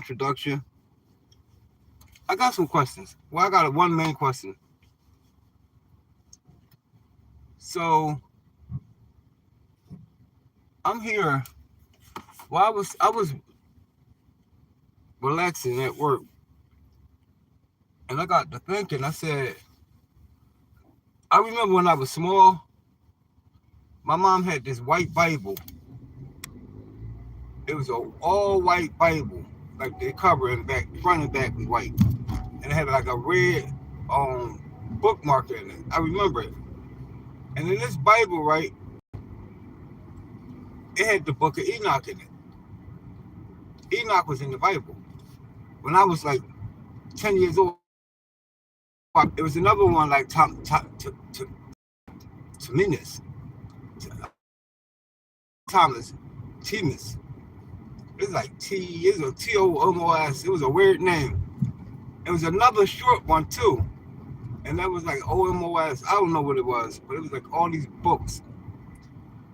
introduction. I got some questions. Well, I got one main question. So I'm here. Well, I was relaxing at work, and I got to thinking. I said, I remember when I was small, my mom had this white Bible. It was an all white Bible, like the cover and back, front and back was white, and it had like a red bookmark in it. I remember it. And in this Bible, right, it had the book of Enoch in it. Enoch was in the Bible. When I was like 10 years old, it was another one like Thomas, Thomas, Timus. It was like it was a T-O-M-O-S. It was a weird name. It was another short one too. And that was like O-M-O-S. I don't know what it was, but it was like all these books.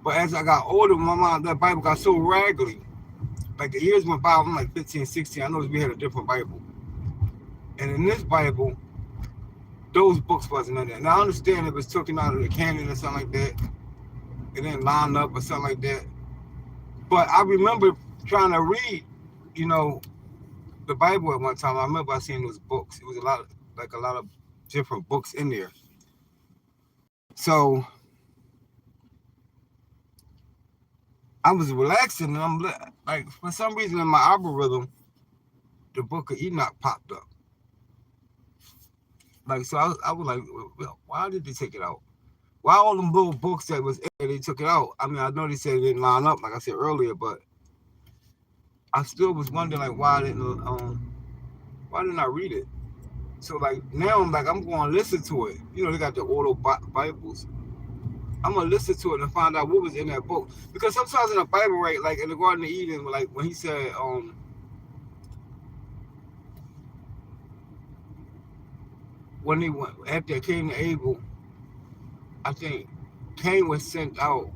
But as I got older, that Bible got so raggedy. Like the years went by, I'm like 15, 16. I know we had a different Bible. And in this Bible, those books wasn't in there. Now I understand it was taken out of the canon or something like that. It didn't line up or something like that. But I remember trying to read, the Bible at one time. I remember I seen those books. It was a lot of different books in there. So I was relaxing, and I'm like, for some reason in my algorithm, the book of Enoch popped up. Like, so I was like, well, why did they take it out? Why all them little books that was in there, they took it out? I mean, I know they said it didn't line up, like I said earlier, but I still was wondering, like, why didn't I read it? So, like, now I'm going to listen to it. They got the auto Bibles. I'm going to listen to it and find out what was in that book. Because sometimes in the Bible, right, like in the Garden of Eden, like when he said, when he went, after Cain and Abel, I think Cain was sent out,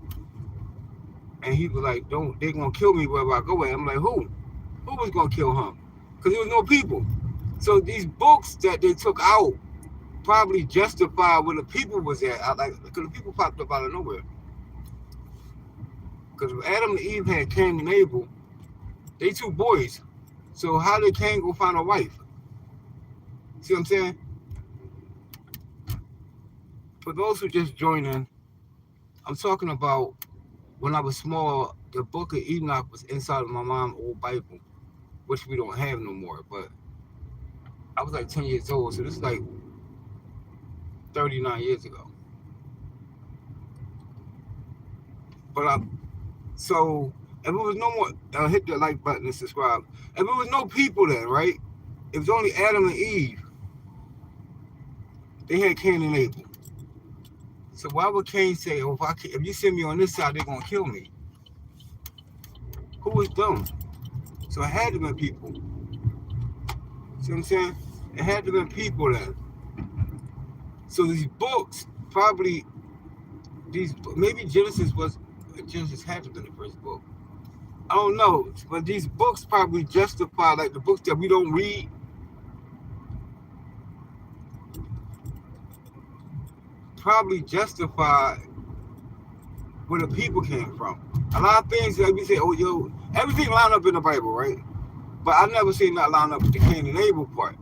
and he was like, they're going to kill me wherever I go at. I'm like, who? Who was going to kill him? Because there was no people. So these books that they took out probably justified where the people was at. Because the people popped up out of nowhere. Because Adam and Eve had Cain and Abel, they two boys. So how did Cain go find a wife? See what I'm saying? For those who just joined in, I'm talking about when I was small, the book of Enoch was inside of my mom's old Bible, which we don't have no more. But I was like 10 years old, so this is like 39 years ago. But so if it was no more, hit the like button and subscribe. If it was no people then, right? It was only Adam and Eve. They had Cain and Abel. So why would Cain say, oh, if you send me on this side, they're going to kill me? Who was them? So it had to be people. See what I'm saying? It had to be people then. So these books, maybe Genesis had to be the first book. I don't know, but these books probably justify, like the books that we don't read, probably justify where the people came from. A lot of things that we say, everything lined up in the Bible, right? But I never seen that line up with the Cain and Abel part.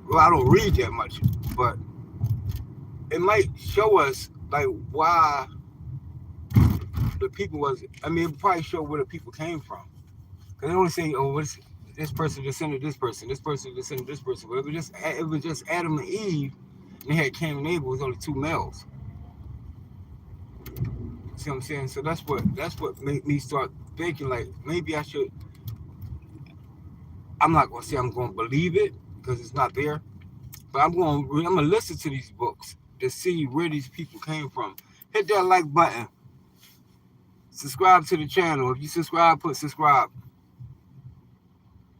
Well, I don't read that much, but it might show us like why the people it probably show where the people came from. Because they only say, this person descended this person, this person descended this person. But it was just Adam and Eve, and they had Cain and Abel. It was only two males. See what I'm saying? So that's what made me start thinking, like, maybe I should. I'm not gonna say I'm gonna believe it because it's not there, but I'm gonna listen to these books to see where these people came from. Hit that like button. Subscribe to the channel. If you subscribe, put subscribe.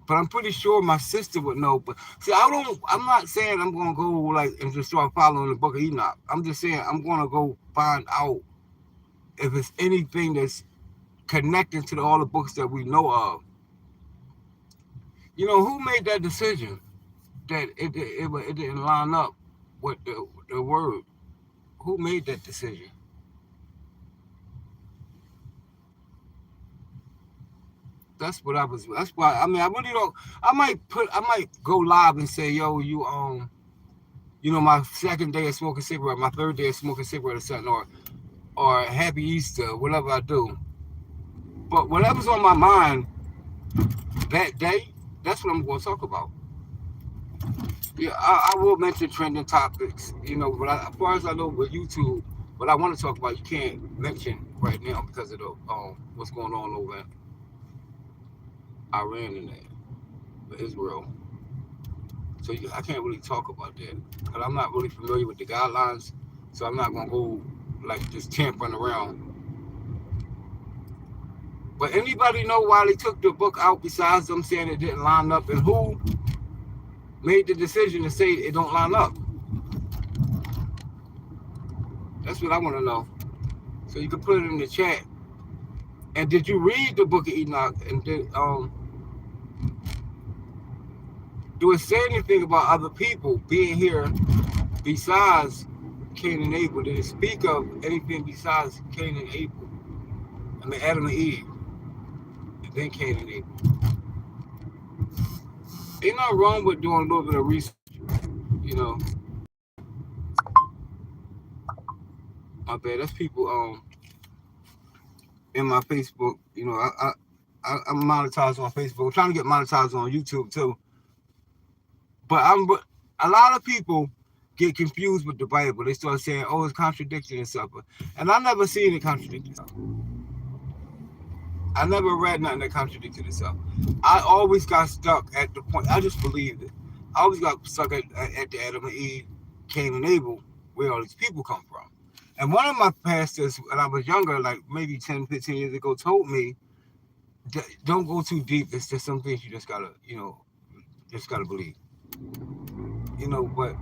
But I'm pretty sure my sister would know. But see, I'm not saying I'm gonna go like and just start following the book of Enoch. I'm just saying I'm gonna go find out if it's anything that's connected to all the books that we know of. Who made that decision that it didn't line up with the word? Who made that decision? That's what I was. That's why. I mean, I really don't. I might go live and say, yo, my second day of smoking cigarette, my third day of smoking cigarette or something, or Happy Easter, whatever I do. But whatever's on my mind that day, that's what I'm going to talk about. Yeah, I will mention trending topics, but as far as I know with YouTube, what I want to talk about, you can't mention right now because of the what's going on over in Iran and Israel. So I can't really talk about that because I'm not really familiar with the guidelines. So I'm not gonna go like just tampering around. But anybody know why they took the book out besides them saying it didn't line up, and who made the decision to say it don't line up? That's what I want to know. So you can put it in the chat. And did you read the book of Enoch? And do it say anything about other people being here besides Cain and Abel? Did it speak of anything besides Cain and Abel? I mean, Adam and Eve, and then Cain and Abel. Ain't nothing wrong with doing a little bit of research, you know. My bad. That's people in my Facebook. I'm monetized on Facebook. I'm trying to get monetized on YouTube too. But a lot of people get confused with the Bible. They start saying, "Oh, it's contradicting itself," and I never seen it contradict itself. I never read nothing that contradicted itself. I always got stuck at the point. I just believed it. I always got stuck at the Adam and Eve, Cain and Abel, where all these people come from. And one of my pastors, when I was younger, like maybe 10, 15 years ago, told me, don't go too deep. It's just some things you just gotta believe. But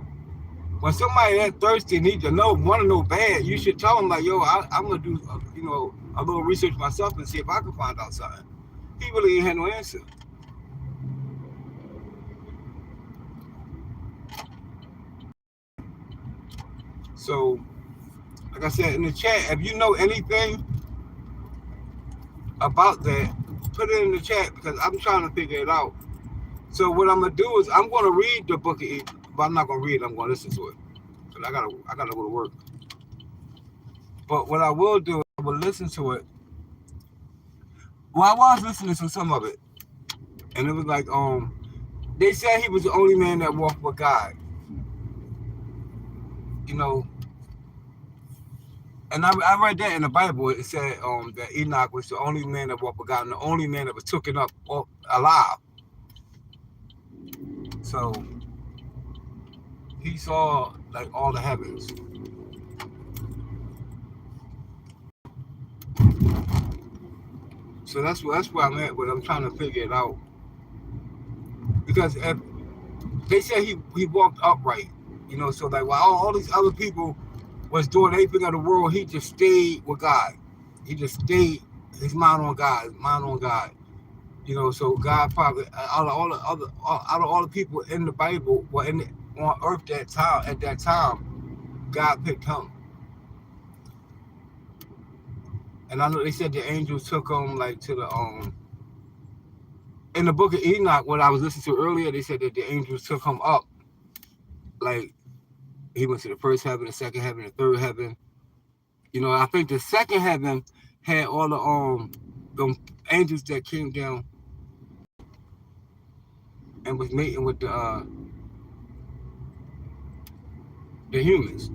when somebody that thirsty need to know, want to know bad, you should tell them like, yo, I'm gonna do, a little research myself and see if I can find out something. He really ain't had no answer. So, like I said in the chat, if you know anything about that, put it in the chat because I'm trying to figure it out. So what I'm gonna do is I'm gonna read the book of Enoch, but I'm not gonna read it. I'm gonna listen to it. Cause I gotta go to work. But what I will do, I will listen to it. Well, I was listening to some of it, and it was like they said he was the only man that walked with God. And I read that in the Bible. It said that Enoch was the only man that walked with God and the only man that was taken up alive. So he saw like all the heavens. So that's where I'm at. But I'm trying to figure it out because if they said he walked upright, so like while all these other people was doing everything of the world, he just stayed with God. He just stayed his mind on God, So God probably out of all the people in the Bible, on earth at that time, God picked him. And I know they said the angels took him like to the in the book of Enoch, what I was listening to earlier, they said that the angels took him up, like he went to the first heaven, the second heaven, the third heaven. I think the second heaven had all the angels that came down and was mating with the humans,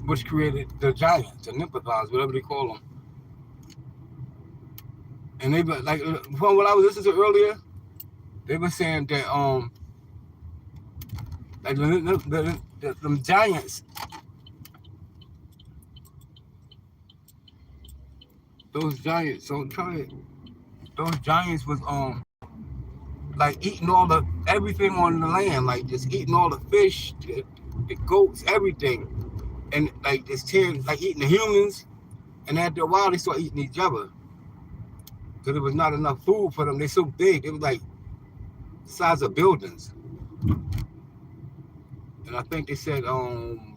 which created the giants, the Neanderthals, whatever they call them. And they like from what I was listening to earlier, they were saying that like the giants, those giants. So try it. Those giants was like eating everything on the land, like just eating all the fish, the goats, everything, and like just like eating the humans. And after a while, they started eating each other because there was not enough food for them. They're so big. It was like size of buildings. And I think they said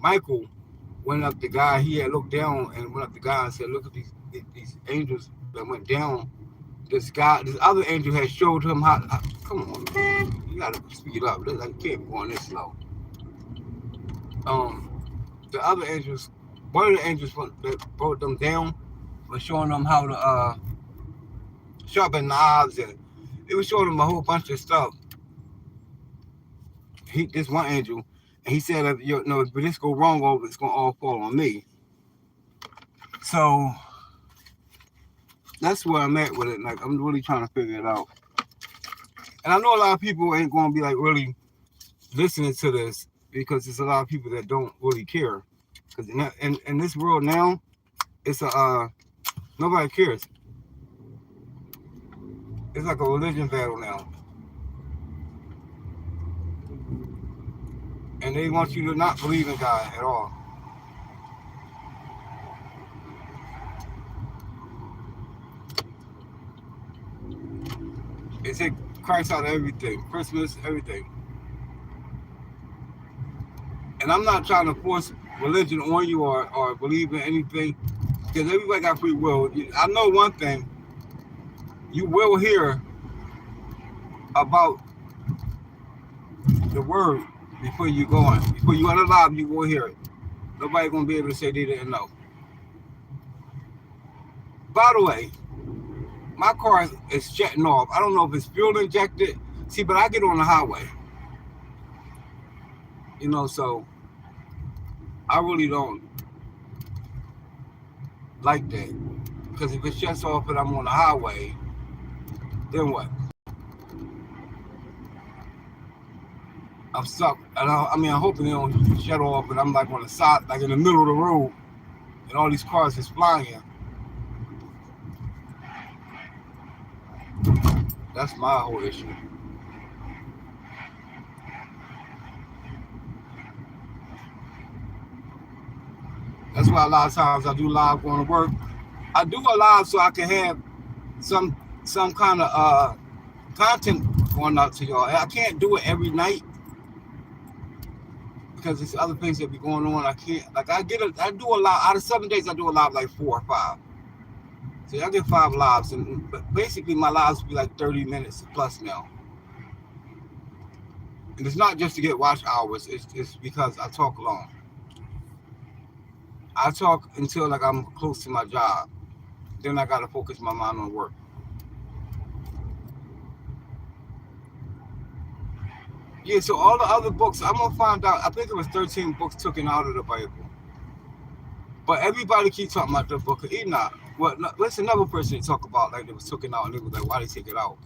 Michael went up the guy. He had looked down and went up the guy and said, "Look at these angels that went down." This other angel had showed him how. Come on, man, you gotta speed up. Like you can't be going this slow. Um, the other angels, one of the angels that brought them down was showing them how to sharpen knives, and it was showing them a whole bunch of stuff. This one angel, and he said, "You know, if this go wrong, it's gonna all fall on me." So that's where I'm at with it. Like I'm really trying to figure it out. And I know a lot of people ain't gonna be like really listening to this because there's a lot of people that don't really care. Because in this world now, it's nobody cares. It's like a religion battle now, and they want you to not believe in God at all. They take Christ out of everything, Christmas, everything. And I'm not trying to force religion on you or believe in anything because everybody got free will. I know one thing: you will hear about the word before you go on. Before you are alive, you will hear it. Nobody gonna be able to say they didn't know. By the way, my car is shutting off. I don't know if it's fuel injected. See, but I get on the highway. So I really don't like that. Because if it shuts off and I'm on the highway, then what? I'm stuck. And I'm hoping they don't shut off and I'm like on the side, like in the middle of the road, and all these cars is flying. That's my whole issue. That's why a lot of times I do live going to work. I do a live so I can have some kind of content going out to y'all. I can't do it every night because there's other things that be going on. I can't I do a live out of 7 days. I do a live like 4 or 5. See, I get 5 lives, but basically my lives be like 30 minutes plus now. And it's not just to get watch hours. It's because I talk long. I talk until like I'm close to my job. Then I gotta focus my mind on work. Yeah, so all the other books, I'm gonna find out. I think it was 13 books taken out of the Bible. But everybody keeps talking about the book of Enoch. Well, let's another person talk about like it was taken out, and they was like, why they take it out?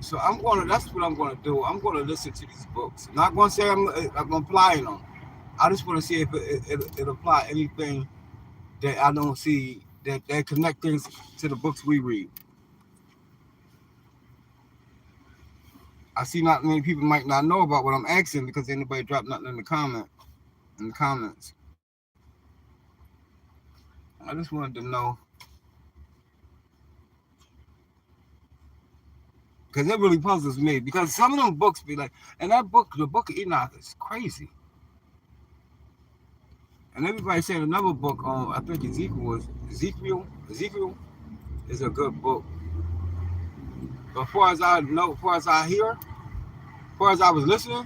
So that's what I'm gonna do. I'm gonna listen to these books. I'm not gonna say I'm applying them. I just want to see if it apply anything that I don't see that connect things to the books we read. I see not many people might not know about what I'm asking because anybody dropped nothing in the comments. I just wanted to know because it really puzzles me because some of them books be like, and the book of Enoch is crazy. And everybody said another book I think Ezekiel is a good book. But as far as I know, as far as I hear, as far as I was listening,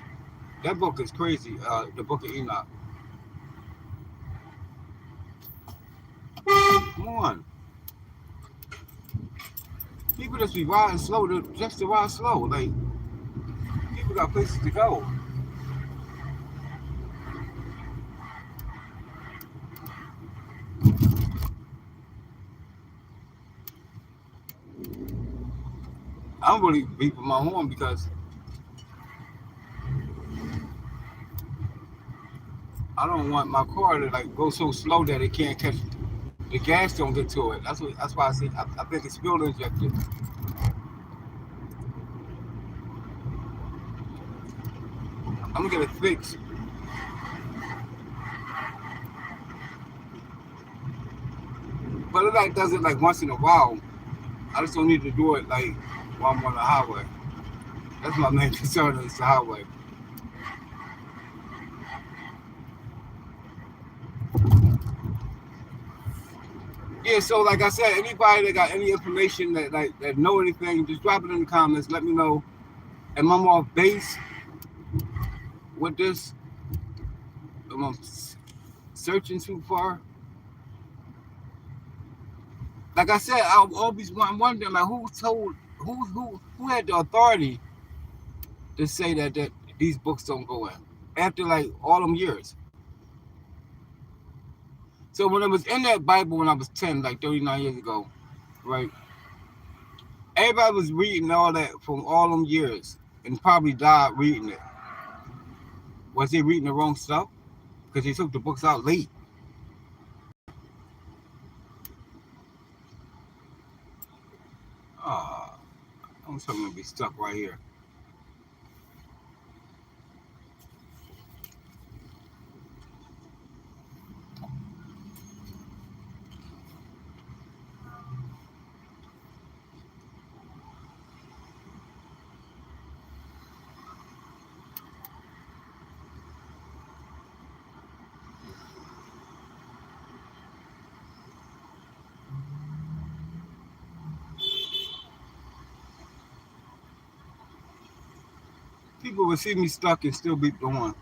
that book is crazy. The book of Enoch. Come on. People just be riding slow just to ride slow. Like people got places to go. I'm really beeping my horn because I don't want my car to like go so slow that it can't catch the gas. Don't get to it. That's why I say I think it's fuel injected. I'm gonna get it fixed. But it like does it like once in a while. I just don't need to do it like while I'm on the highway. That's my main concern is the highway. Yeah, so like I said, anybody that got any information that know anything, just drop it in the comments. Let me know. Am I off base with this? Am I searching too far? Like I said, I'm wondering like who told who had the authority to say that these books don't go in after like all them years. So when it was in that Bible when I was 10, like 39 years ago, right? Everybody was reading all that from all them years and probably died reading it. Was they reading the wrong stuff? Because they took the books out late. Ah, I'm gonna be stuck right here. People would see me stuck and still beat the one.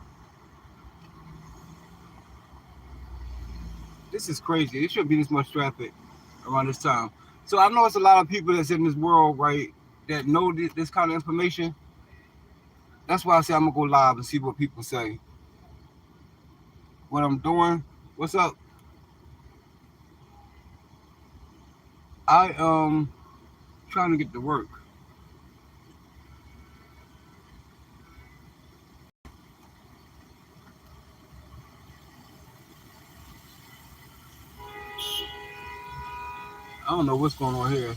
This is crazy. It shouldn't be this much traffic around this time. So I know it's a lot of people that's in this world, right, that know this kind of information. That's why I say I'm gonna go live and see what people say. What I'm doing. What's up? I trying to get to work. I don't know what's going on here.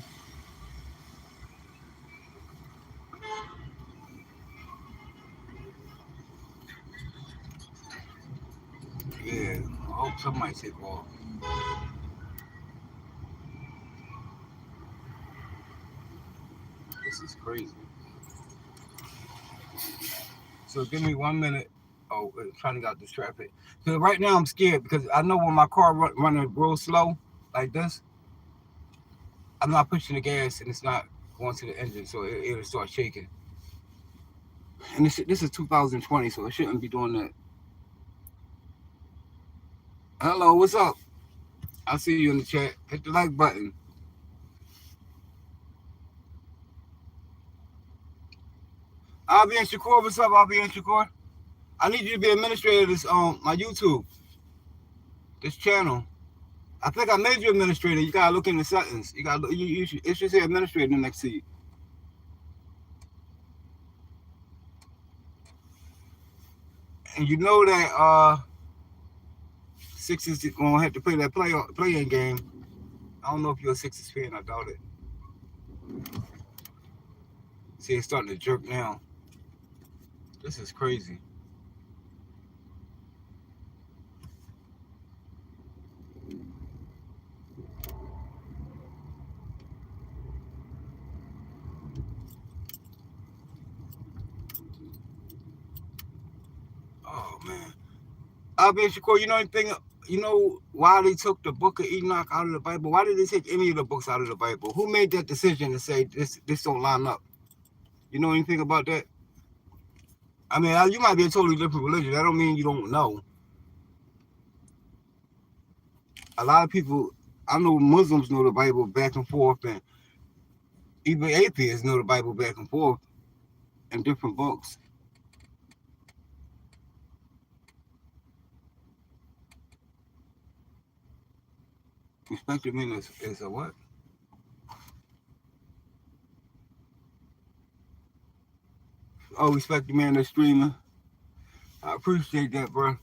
Yeah, I hope somebody take off. This is crazy. So give me 1 minute. Oh, trying to get out this traffic. Because right now I'm scared because I know when my car running real slow like this, I'm not pushing the gas and it's not going to the engine, so it'll start shaking. And this is 2020, so it shouldn't be doing that. Hello, what's up? I see you in the chat. Hit the like button. I'll be in Shakur. What's up? I'll be in Shakur. I need you to be administrator of this my YouTube, this channel. I think I made you administrator. You gotta look in the settings. You gotta you should, it should say administrator next to you. And you know that Sixers gonna have to play that playing game. I don't know if you're a Sixers fan. I doubt it. See, it's starting to jerk now. This is crazy. Oh man. I'll be in Shakur. You know anything? You know why they took the Book of Enoch out of the Bible? Why did they take any of the books out of the Bible? Who made that decision to say this don't line up? You know anything about that? I mean, you might be a totally different religion. That don't mean you don't know. A lot of people, I know Muslims know the Bible back and forth, and even atheists know the Bible back and forth in different books. Respected men is a what? Oh, respect the man that's streaming. I appreciate that, bro.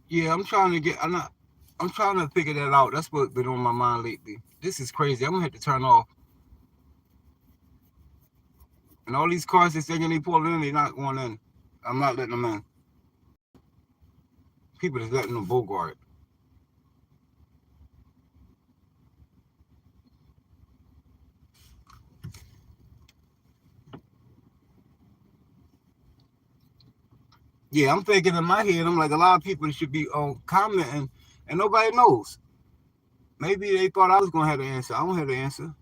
Yeah, I'm trying to get. I'm not. I'm trying to figure that out. That's what's been on my mind lately. This is crazy. I'm gonna have to turn off. And all these cars they're saying they pulling in, they're not going in. I'm not letting them in. People just letting them bogart. Yeah, I'm thinking in my head, I'm like, a lot of people should be commenting, and nobody knows. Maybe they thought I was gonna have the answer. I don't have the answer.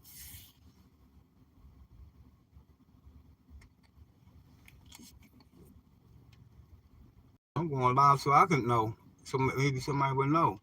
I'm going live so I can know. So maybe somebody would know.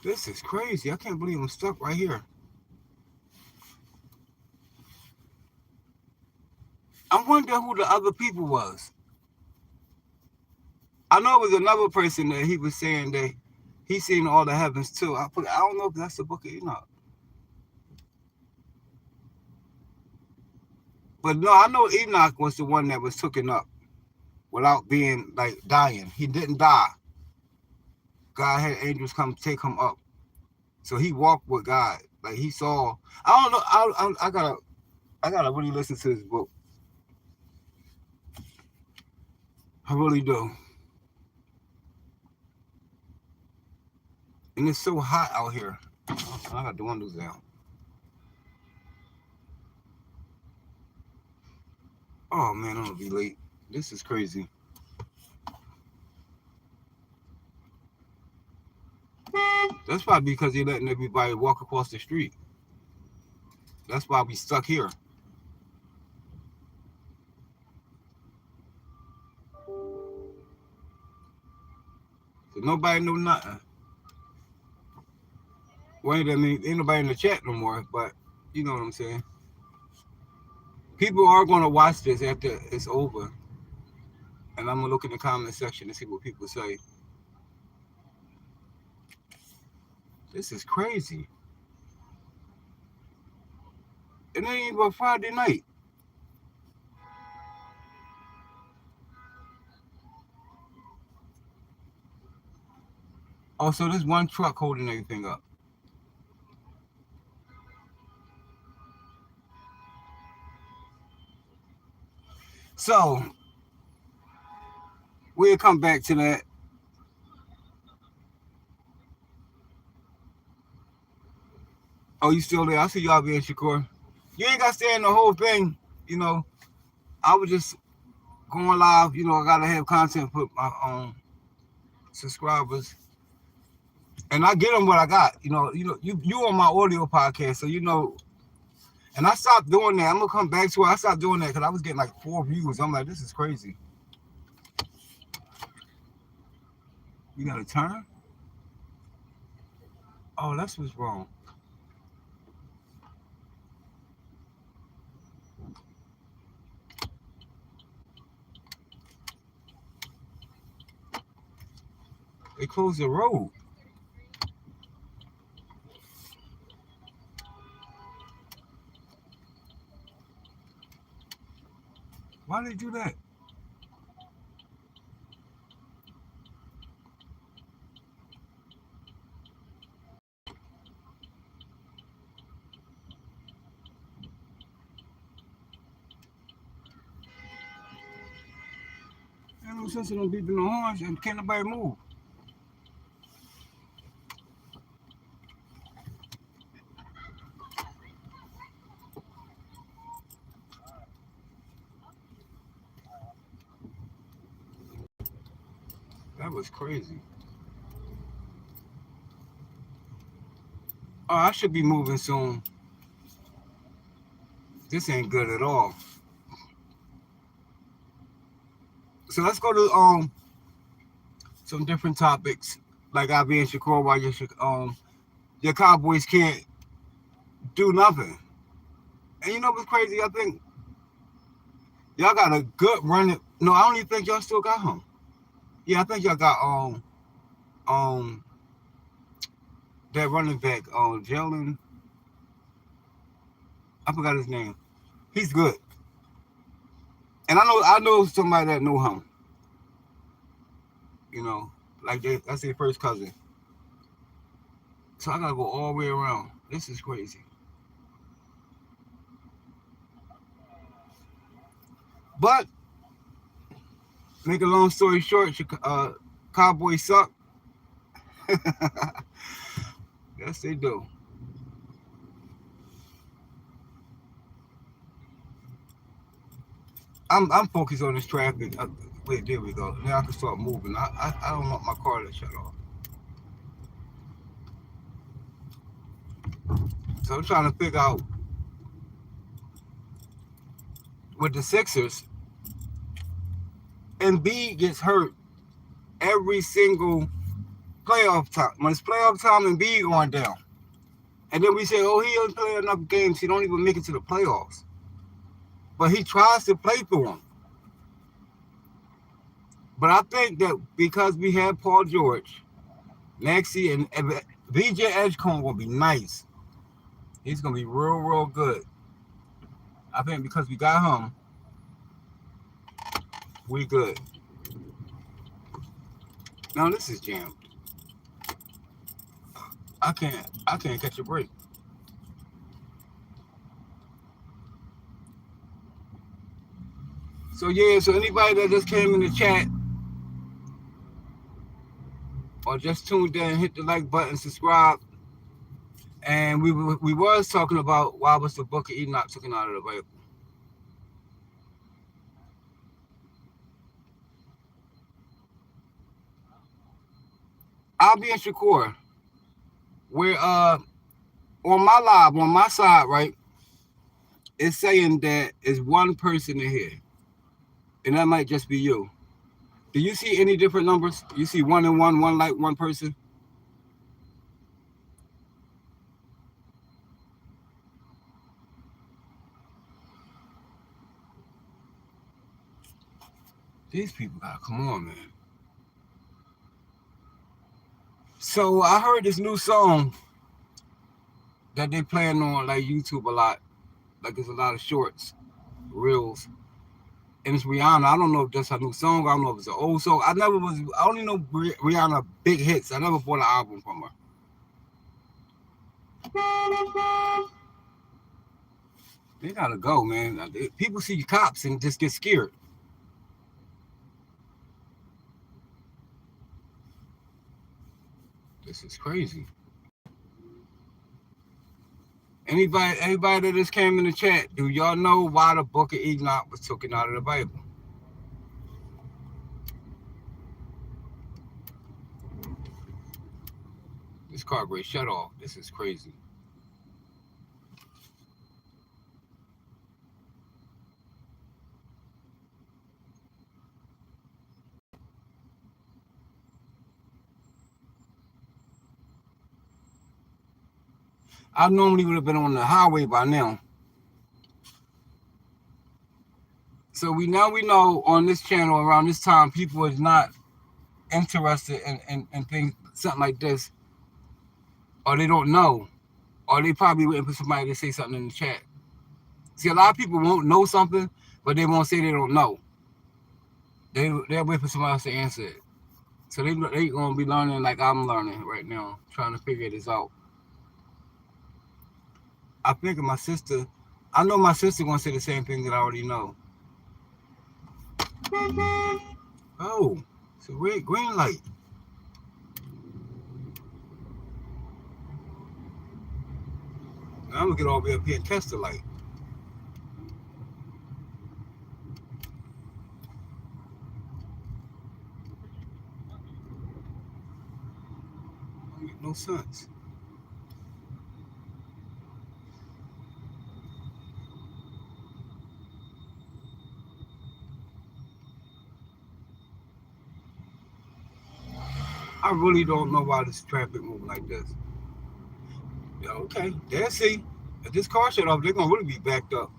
This is crazy. I can't believe I'm stuck right here. I wonder who the other people was. I know it was another person that he was saying that he seen all the heavens too. I don't know if that's the book of Enoch. But no, I know Enoch was the one that was taken up without being like dying. He didn't die. God had angels come take him up. So he walked with God. Like he saw. I don't know. I gotta really listen to this book. I really do. And it's so hot out here. I got the windows down. Oh man, I'm gonna be late. This is crazy. That's probably because they're letting everybody walk across the street. That's why we stuck here. So nobody knew nothing. Well, I mean, ain't nobody in the chat no more, but you know what I'm saying. People are gonna watch this after it's over, and I'm gonna look in the comment section and see what people say. This is crazy. It ain't even Friday night. Oh, so there's one truck holding everything up. So we'll come back to that. Oh, you still there? I see y'all being Shakur. You ain't got to stay in the whole thing. You know, I was just going live. You know, I gotta have content for my subscribers, and I get them what I got. You on my audio podcast, so you know. And I stopped doing that. I'm gonna come back to it. I stopped doing that because I was getting like 4 views. I'm like, this is crazy. You gotta turn. Oh, that's what's wrong. They closed the road. Why did they do that? Ain't no sense in them beeping the horns and can't nobody move. That was crazy. Oh, I should be moving soon. This ain't good at all. So let's go to some different topics. Like I be in Shakur, why your Cowboys can't do nothing. And you know what's crazy? I think y'all got a good running. No, I don't even think y'all still got him. Yeah, I think y'all got um that running back Jalen. I forgot his name. He's good. And I know somebody that know him. You know, like that's their first cousin. So I gotta go all the way around. This is crazy. But make a long story short, Cowboys suck. Yes, they do. I'm focused on this traffic. Wait, there we go. Now I can start moving. I don't want my car to shut off. So I'm trying to figure out with the Sixers, Embiid gets hurt every single playoff time. When it's playoff time, Embiid going down. And then we say, oh, he don't play enough games. He don't even make it to the playoffs. But he tries to play through them. But I think that because we have Paul George, Maxey, and VJ Edgecombe will be nice. He's going to be real, real good. I think because we got him, we good. Now this is jammed. I can't catch a break. So yeah, so anybody that just came in the chat or just tuned in, hit the like button, subscribe. And we was talking about why was the book of Enoch taken out of the Bible. I'll be in Shakur, where on my live, on my side, right, it's saying that it's one person in here. And that might just be you. Do you see any different numbers? You see one and one like one person? These people gotta come on, man. So I heard this new song that they playing on like YouTube a lot. Like there's a lot of shorts, reels. And it's Rihanna. I don't know if that's her new song. I don't know if it's an old song. I only know Rihanna big hits. I never bought an album from her. They gotta go, man. People see cops and just get scared. This is crazy. Anybody that just came in the chat, do y'all know why the book of Enoch was taken out of the Bible? This carburetor shut off. This is crazy. I normally would have been on the highway by now. So we know on this channel around this time, people is not interested in things, something like this, or they don't know, or they probably waiting for somebody to say something in the chat. See, a lot of people won't know something, but they won't say they don't know. They'll wait for somebody else to answer it. So they gonna be learning like I'm learning right now, trying to figure this out. I think of my sister. I know my sister gonna say the same thing that I already know. Oh, it's a red green light. Now I'm gonna get all the way up here and test the light. Don't make no sense. I really don't know why this traffic moving like this. Yeah, okay, there. See, if this car shut off, they're gonna really be backed up.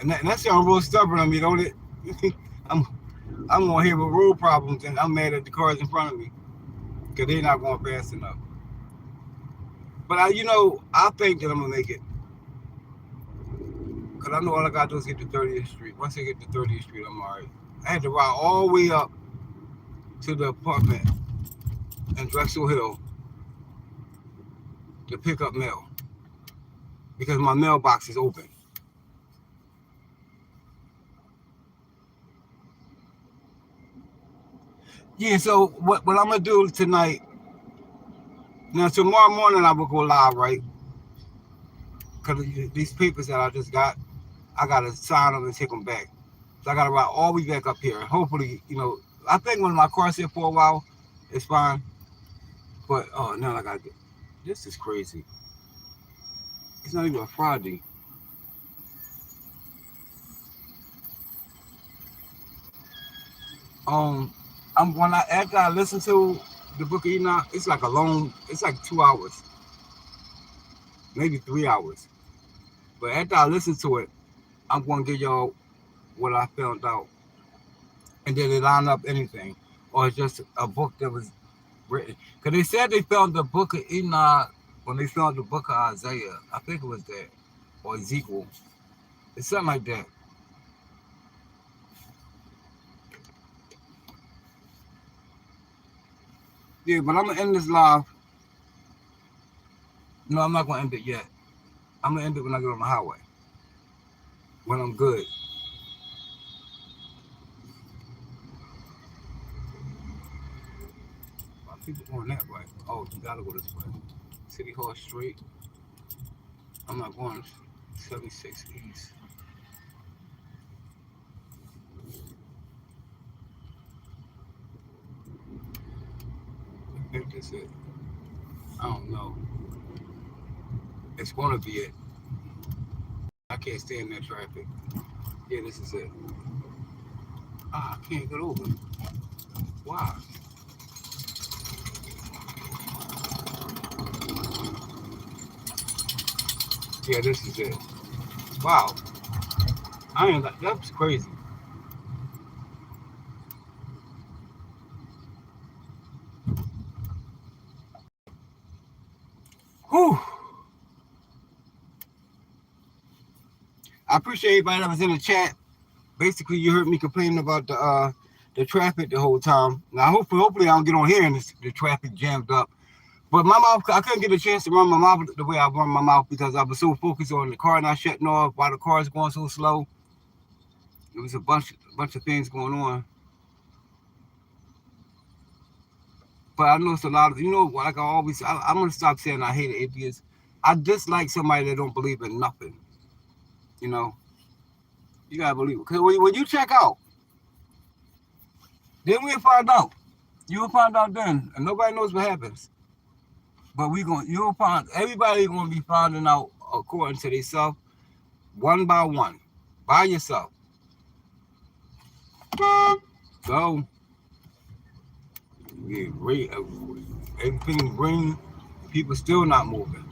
And that sounds real stubborn on me, don't it? I'm gonna hear with road problems, and I'm mad at the cars in front of me because they're not going fast enough. But I think that I'm gonna make it. Because I know all I got to do is get to 30th Street. Once I get to 30th Street, I'm all right. I had to ride all the way up to the apartment in Drexel Hill to pick up mail because my mailbox is open. Yeah, so what I'm going to do tonight, now tomorrow morning I will go live, right? Because these papers that I just got, I got to sign them and take them back. So I got to ride all the way back up here. Hopefully, I think when my car's here for a while, it's fine. But, oh, now I got to, this is crazy. It's not even a Friday. After I listen to the Book of Enoch, it's like it's like 2 hours, maybe 3 hours. But after I listen to it, I'm going to give y'all what I found out. And did it line up anything? Or it's just a book that was written? Because they said they found the Book of Enoch when they found the Book of Isaiah. I think it was that. Or Ezekiel. It's something like that. Yeah, but I'm going to end this live. No, I'm not going to end it yet. I'm going to end it when I get on the highway. When I'm good. Why people going that way? Oh, you got to go this way. City Hall Street. I'm not going 76 East. I think that's it. I don't know. It's going to be it. I can't stand that traffic. Yeah, this is it. I can't get over. Why? Yeah, this is it. Wow. That was crazy. Whew. I appreciate everybody that was in the chat. Basically, you heard me complaining about the traffic the whole time. Now, hopefully I don't get on here and the traffic jammed up. But my mouth, I couldn't get a chance to run my mouth the way I run my mouth because I was so focused on the car not shutting off while the car is going so slow. There was a bunch of things going on. But I know it's a lot of, like I always, I'm going to stop saying I hate atheists. I dislike somebody that don't believe in nothing. You got to believe it. Because when you check out, then we'll find out. You'll find out then. And nobody knows what happens. But you'll find, everybody going to be finding out according to themselves, one by one, by yourself. So, yeah, everything's green, people still not moving.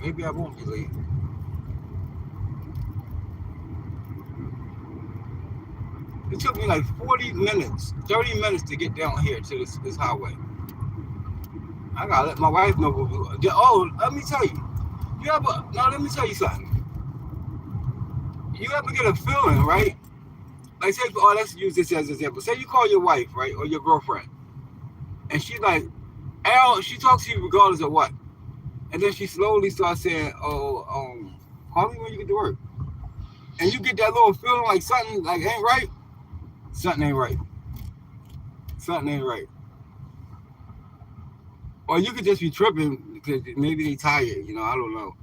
Maybe I won't be late. It took me like 40 minutes, 30 minutes to get down here to this highway. I gotta let my wife know. Oh, let me tell you. Let me tell you something. You ever get a feeling, right? Like, say, let's use this as an example. Say you call your wife, right, or your girlfriend, and she's like, Al, she talks to you regardless of what. And then she slowly starts saying, call me when you get to work. And you get that little feeling like something like ain't right. Something ain't right. Something ain't right. Or you could just be tripping because maybe they tired, I don't know.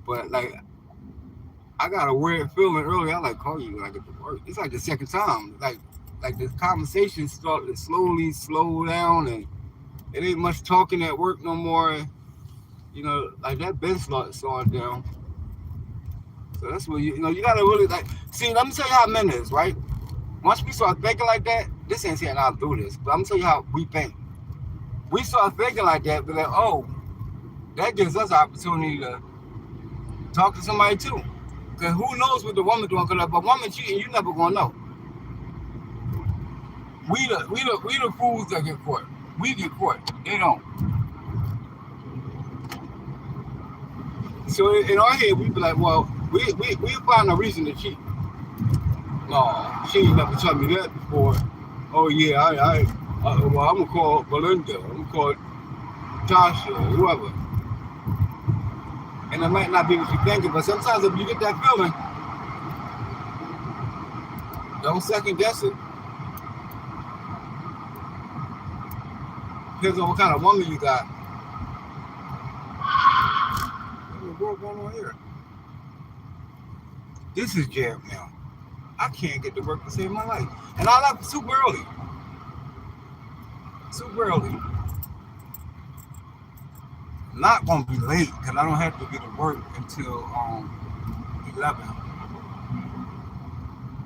But like, I got a weird feeling earlier. I call you when I get to work. It's like the second time. Like the conversation started to slowly slow down and it ain't much talking at work no more. Like that been slowing down. So that's what you gotta really see, let me tell you how men is, right? Once we start thinking like that, this ain't saying I'll do this, but I'm gonna tell you how we think. We start thinking like that, but oh, that gives us an opportunity to talk to somebody too. Because who knows what the woman doing? Because if a woman cheating, you never gonna know. We the fools that get caught. We get caught. They don't. So in our head, we be like, well, we find a reason to cheat. No, she ain't never told me that before. Oh yeah, well, I'm gonna call Belinda. I'm gonna call Tasha, whoever. And it might not be what you're thinking, but sometimes if you get that feeling, don't second guess it. Depends on what kind of woman you got. What's the world going on here? This is jammed now. I can't get to work to save my life. And I left super early. Super early. Not gonna be late because I don't have to get to work until 11.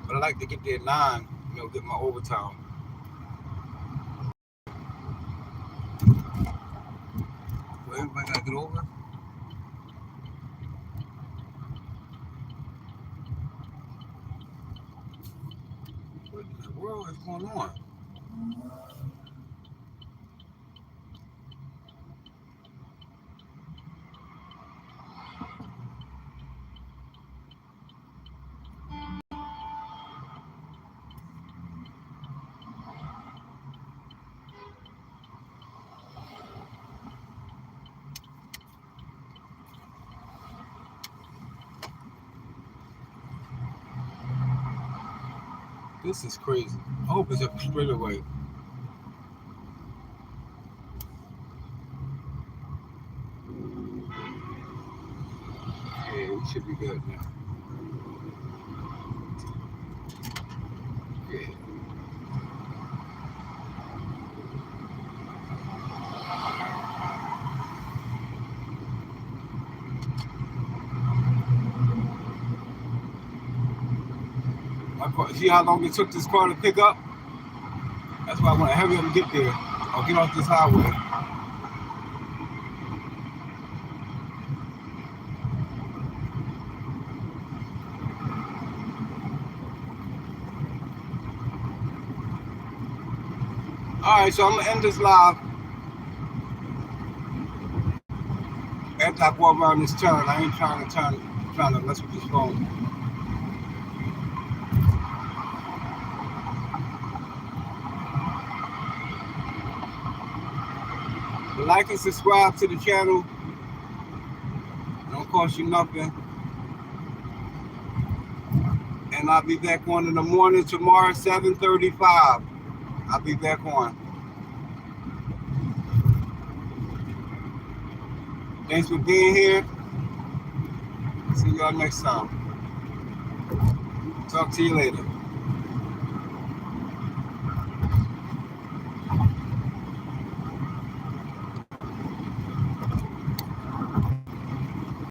But I like to get there at 9, get my overtime. Well, everybody gotta get over. What in the world is going on? This is crazy. I hope it's a straightaway. Yeah, we should be good now. Yeah. See how long it took this car to pick up? That's why I want to hurry up and get there. I'll get off this highway. Alright, so I'm going to end this live. After I go around this turn, I ain't trying to mess with this phone. Like and subscribe to the channel. It don't cost you nothing. And I'll be back on in the morning tomorrow, 7:35. I'll be back on. Thanks for being here. See y'all next time. Talk to you later.